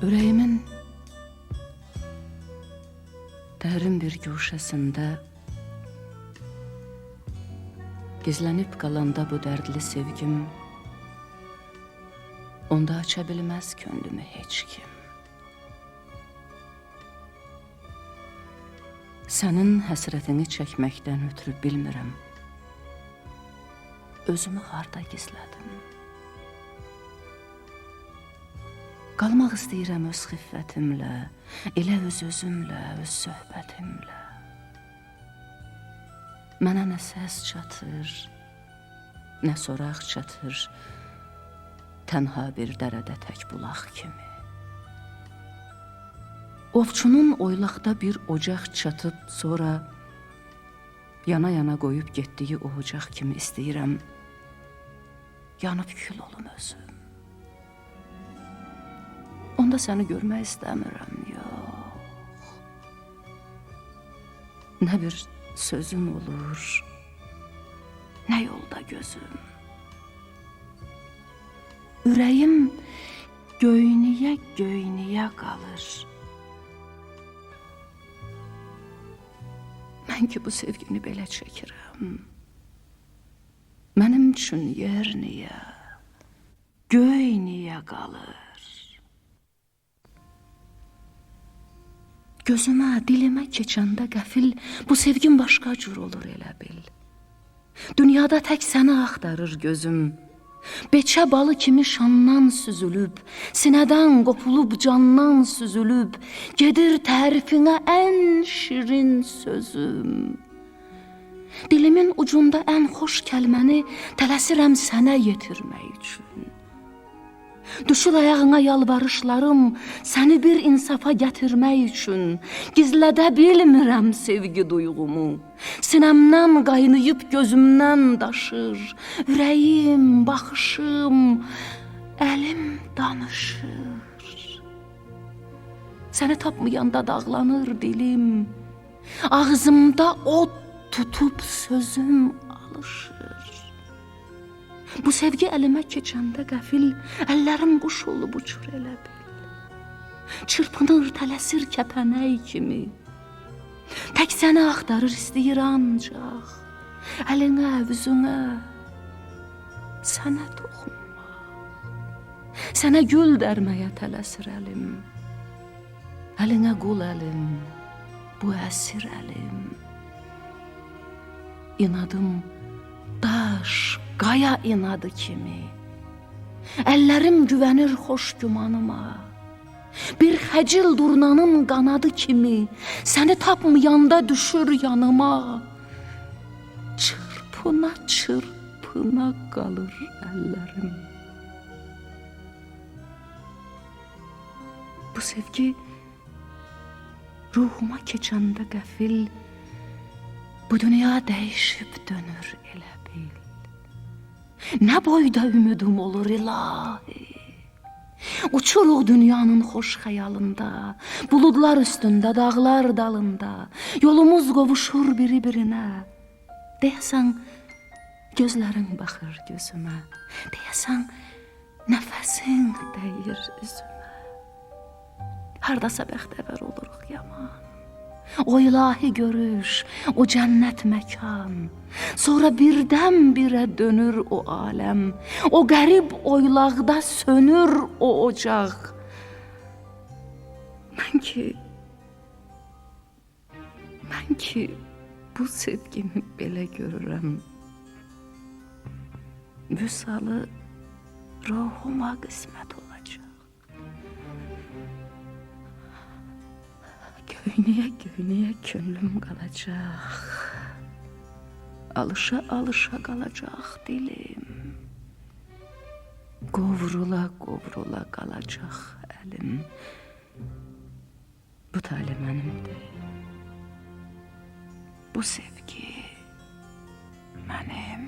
Ürəyimin dərin bir güşəsində gizlənib qalanda bu dərdli sevgim, onda aça bilməz könlümü heç kim. Sənin həsrətini çəkməkdən ötürü bilmirəm, özümü harda gizlədim. Qalmaq istəyirəm öz xiffətimlə, elə öz-özümlə, öz söhbətimlə. Mənə nə səs çatır, nə soraq çatır, tənha bir dərədə tək bulaq kimi. Ovçunun oylaqda bir ocaq çatıb, sonra yana-yana qoyub getdiyi o ocaq kimi istəyirəm, yanıb kül olum özüm. Onda səni görmək istəmirəm, yox. Nə bir sözüm olur, nə yolda gözüm. Ürəyim göynüyə qalır. Mən ki bu sevgini belə çəkirəm. Mənim üçün yer niyə, göy niyə qalır? Gözümə, dilimə keçəndə qəfil bu sevgim başqa cür olur elə bil. Dünyada tək səni axtarır gözüm. Beçə balı kimi şandan süzülüb, sinədən qopulub candan süzülüb, gedir tərifinə ən şirin sözüm. Dilimin ucunda ən xoş kəlməni tələsirəm sənə yetirmək üçün. Düşür ayağına yalvarışlarım, səni bir insafa gətirmək üçün. Gizlədə bilmirəm sevgi duyğumu, sinəmdən qaynayıb gözümdən daşır. Ürəyim, baxışım, əlim danışır. Səni tapmayanda dağlanır dilim, ağzımda od tutub sözüm alışır. Bu sevgi əlimə keçəndə qəfil, əllərim quş olub uçur elə bil. Çırpınır, tələsir kəpənək kimi. Tək səni axtarır istəyir ancaq, əlinə, üzünə, sənə toxunmaq. Sənə gül dərməyə tələsir əlim. Əlinə qul əlim, bu əsir əlim. İnadım daş, qaya inadı kimi. Əllərim güvənir xoş gümanıma. Bir xəcil durnanın qanadı kimi səni tapmayanda düşür yanıma. Çırpına çırpına qalır əllərim. Bu sevgi ruhuma keçəndə qəfil, bu dünya dəyişib dönür elə bil. Nə boyda ümidim olur ilahi. Uçuruq dünyanın xoş xəyalında, buludlar üstündə, dağlar dalında. Yolumuz qovuşur biri-birinə. Deyəsən, gözlərin baxır gözümə. Deyəsən, nəfəsin dəyir üzümə. Hardasa bəxtəvər oluruq yaman. O ilahi görüş, o cənnət məkan. Sonra birdən-birə dönür o aləm. O qərib oylaqda sönür o ocaq. Mən ki bu sevgimi belə görürəm. Vüsalı ruhuma qismət olacaq. Göynüyə könlüm qalacaq. Alışa qalacaq dilim. Qovrula qalacaq əlim. Bu tali mənimdir. Bu sevgi mənim.